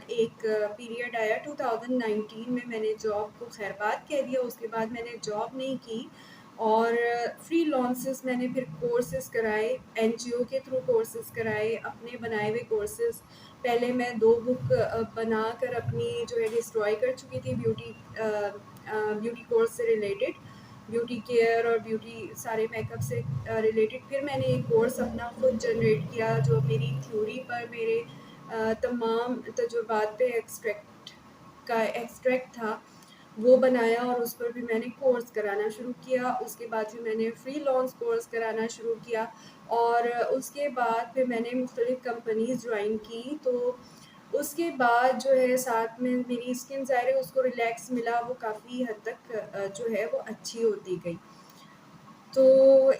ایک پیریڈ آیا 2019 میں نے جاب کو خیر بات کہہ دیا. اس کے بعد میں نے جاب نہیں کی اور فری لانسز میں نے پھر کورسز کرائے, این جی او کے تھرو کورسز کرائے, اپنے بنائے ہوئے کورسز. پہلے میں 2 بک بنا کر اپنی جو ہے ڈسٹرائی کر چکی تھی بیوٹی کورس سے ریلیٹڈ, بیوٹی کیئر اور بیوٹی سارے میک اپ سے ریلیٹڈ. پھر میں نے ایک کورس اپنا خود جنریٹ کیا جو میری تھیوری پر میرے تمام تجربات پہ ایکسٹریکٹ تھا, وہ بنایا اور اس پر بھی میں نے کورس کرانا شروع کیا. اس کے بعد پھر میں نے فری لانس کورس کرانا شروع کیا اور اس کے بعد پھر میں نے مختلف کمپنیز جوائن کی. تو اس کے بعد جو ہے ساتھ میں میری اسکن ظاہر ہے اس کو ریلیکس ملا, وہ کافی حد تک جو ہے وہ اچھی ہوتی گئی. تو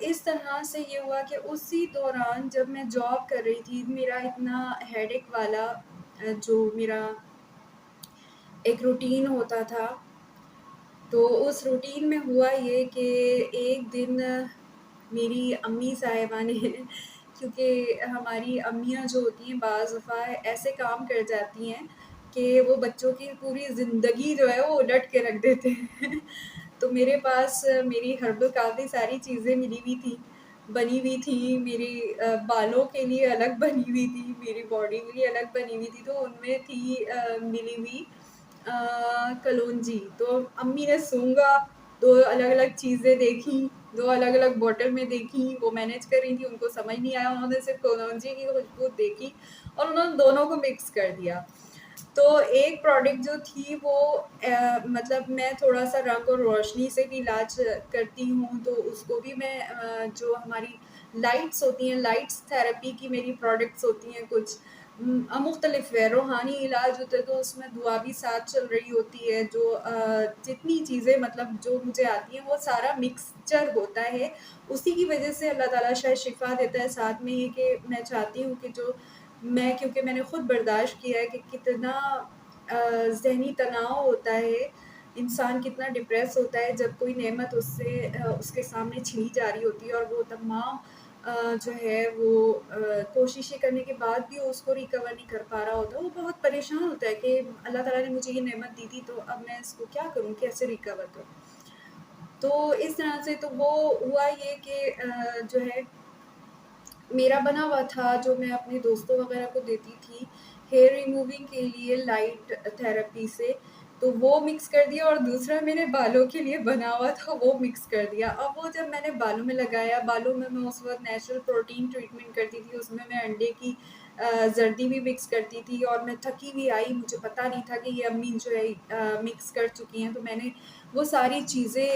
اس طرح سے یہ ہوا کہ اسی دوران جب میں جاب کر رہی تھی میرا اتنا ہیڈیک والا جو میرا ایک روٹین ہوتا تھا, تو اس روٹین میں ہوا یہ کہ ایک دن میری امی صاحبہ نے کیونکہ ہماری امیاں جو ہوتی ہیں بعض دفعہ ایسے کام کر جاتی ہیں کہ وہ بچوں کی پوری زندگی جو ہے وہ الٹ کے رکھ دیتے ہیں. تو میرے پاس میری ہربل کافی ساری چیزیں ملی ہوئی تھی, بنی ہوئی تھی, میری بالوں کے لیے الگ بنی ہوئی تھی, میری باڈی کے لیے الگ بنی ہوئی تھی. تو ان میں تھی ملی ہوئی کلونجی. تو امی نے سونگا, 2 الگ الگ چیزیں دیکھی, 2 الگ الگ بوٹل میں دیکھی, وہ مینیج کر رہی تھی, ان کو سمجھ نہیں آیا, انہوں نے صرف کلونجی کی خوشبو دیکھی اور انہوں نے دونوں کو مکس کر دیا. تو ایک پروڈکٹ جو تھی وہ مطلب میں تھوڑا سا رنگ اور روشنی سے بھی علاج کرتی ہوں, تو اس کو بھی میں جو ہماری لائٹس ہوتی ہیں, لائٹس تھراپی کی میری پروڈکٹس ہوتی ہیں کچھ مختلف ہے, روحانی علاج ہوتے ہیں, تو اس میں دعا بھی ساتھ چل رہی ہوتی ہے. جو جتنی چیزیں مطلب جو مجھے آتی ہیں وہ سارا مکسچر ہوتا ہے, اسی کی وجہ سے اللہ تعالیٰ شاید شفا دیتا ہے. ساتھ میں یہ کہ میں چاہتی ہوں کہ جو میں کیونکہ میں نے خود برداشت کیا ہے کہ کتنا ذہنی تناؤ ہوتا ہے, انسان کتنا ڈپریس ہوتا ہے جب کوئی نعمت اس کے سامنے چھینی جا رہی ہوتی ہے, اور وہ تمام جو ہے وہ کوششیں کرنے کے بعد بھی اس کو ریکور نہیں کر پا رہا ہوتا. وہ بہت پریشان ہوتا ہے کہ اللہ تعالیٰ نے مجھے یہ نعمت دی تھی تو اب میں اس کو کیا کروں, کیسے ریکور کروں. تو اس طرح سے تو وہ ہوا یہ کہ جو ہے میرا بنا ہوا تھا جو میں اپنے دوستوں وغیرہ کو دیتی تھی ہیئر ریموونگ کے لیے لائٹ تھراپی سے, تو وہ مکس کر دیا, اور دوسرا میرے بالوں کے لیے بنا ہوا تھا وہ مکس کر دیا. اب وہ جب میں نے بالوں میں لگایا, بالوں میں اس وقت نیچرل پروٹین ٹریٹمنٹ کرتی تھی, اس میں انڈے کی زردی بھی مکس کرتی تھی, اور میں تھکی ہوئی آئی, مجھے پتہ نہیں تھا کہ یہ امی جو ہے مکس کر چکی ہیں. تو میں نے وہ ساری چیزیں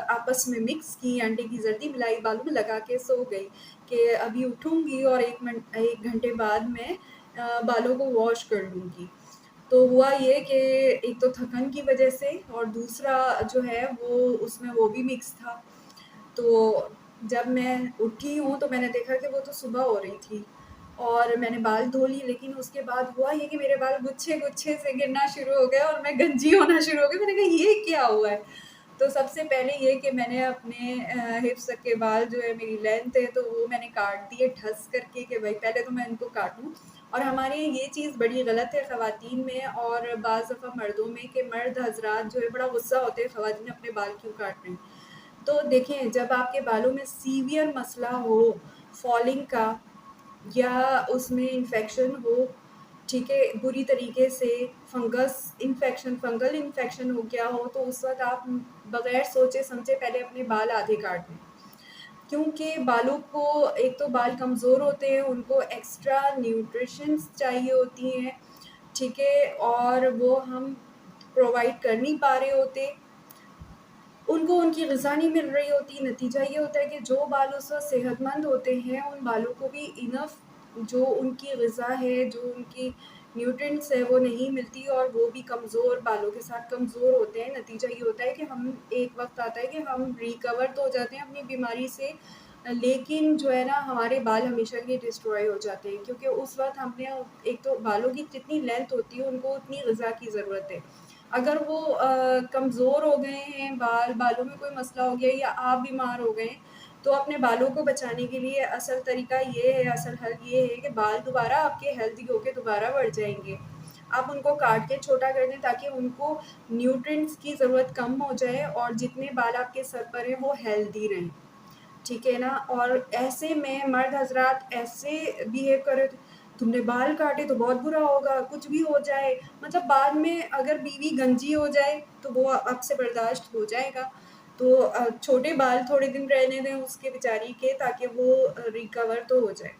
آپس میں مکس کی, انڈے کی زردی ملائی, بالوں میں لگا کے سو گئی کہ ابھی اٹھوں گی اور 1 گھنٹے بعد میں بالوں کو واش کر لوں گی. تو ہوا یہ کہ ایک تو تھکن کی وجہ سے, اور دوسرا جو ہے وہ اس میں وہ بھی مکس تھا. تو جب میں اٹھی ہوں تو میں نے دیکھا کہ وہ تو صبح ہو رہی تھی اور میں نے بال دھو لی, لیکن اس کے بعد ہوا یہ کہ میرے بال گچھے گچھے سے گرنا شروع ہو گئے اور میں گنجی ہونا شروع ہو گئی. میں نے کہا یہ کیا ہوا ہے. تو سب سے پہلے یہ کہ میں نے اپنے حفظ تک کے بال جو ہے میری لینتھ ہے تو وہ میں نے کاٹ دیے ٹھس کر کے کہ بھائی پہلے تو میں ان کو کاٹوں. اور ہمارے یہ چیز بڑی غلط ہے خواتین میں اور بعض دفعہ مردوں میں کہ مرد حضرات جو ہے بڑا غصہ ہوتے ہیں خواتین اپنے بال کیوں کاٹ رہے ہیں. تو دیکھیں جب آپ کے بالوں میں سیویئر مسئلہ ہو فالنگ کا, یا اس میں انفیکشن ہو, ٹھیک ہے, بری طریقے سے فنگل انفیکشن ہو گیا ہو, تو اس وقت آپ بغیر سوچے سمجھے پہلے اپنے بال آدھے کاٹ دیں, کیونکہ بالوں کو ایک تو بال کمزور ہوتے ہیں, ان کو ایکسٹرا نیوٹریشنز چاہیے ہوتی ہیں, ٹھیک ہے, اور وہ ہم پرووائڈ کر نہیں پا رہے ہوتے, ان کو ان کی غذا نہیں مل رہی ہوتی. نتیجہ یہ ہوتا ہے کہ جو بال اس وقت صحت مند ہوتے ہیں ان بالوں کو بھی انف جو ان کی غذا ہے, جو ان کی نیوٹرینٹس ہے وہ نہیں ملتی, اور وہ بھی کمزور بالوں کے ساتھ کمزور ہوتے ہیں. نتیجہ یہ ہوتا ہے کہ ہم ایک وقت آتا ہے کہ ہم ریکور تو ہو جاتے ہیں اپنی بیماری سے, لیکن جو ہے نا ہمارے بال ہمیشہ کے ڈسٹروائے ہو جاتے ہیں, کیونکہ اس وقت ہم نے ایک تو بالوں کی جتنی لینتھ ہوتی ہے ان کو اتنی غذا کی ضرورت ہے. اگر وہ کمزور ہو گئے ہیں, بالوں میں کوئی مسئلہ ہو گیا یا آپ بیمار ہو گئے, تو اپنے بالوں کو بچانے کے لیے اصل طریقہ یہ ہے, اصل حل یہ ہے کہ بال دوبارہ آپ کے ہیلدی ہو کے دوبارہ بڑھ جائیں گے. آپ ان کو کاٹ کے چھوٹا کر دیں تاکہ ان کو نیوٹرینٹس کی ضرورت کم ہو جائے اور جتنے بال آپ کے سر پر ہیں وہ ہیلدی رہیں، ٹھیک ہے نا. اور ایسے میں مرد حضرات ایسے بیہیو کرے تم نے بال کاٹے تو بہت برا ہوگا، کچھ بھی ہو جائے، مطلب بعد میں اگر بیوی گنجی ہو جائے تو وہ آپ سے برداشت ہو جائے گا. تو چھوٹے بال تھوڑے دن رہنے دیں اس کے بیچاری کے تاکہ وہ ریکور تو ہو جائے.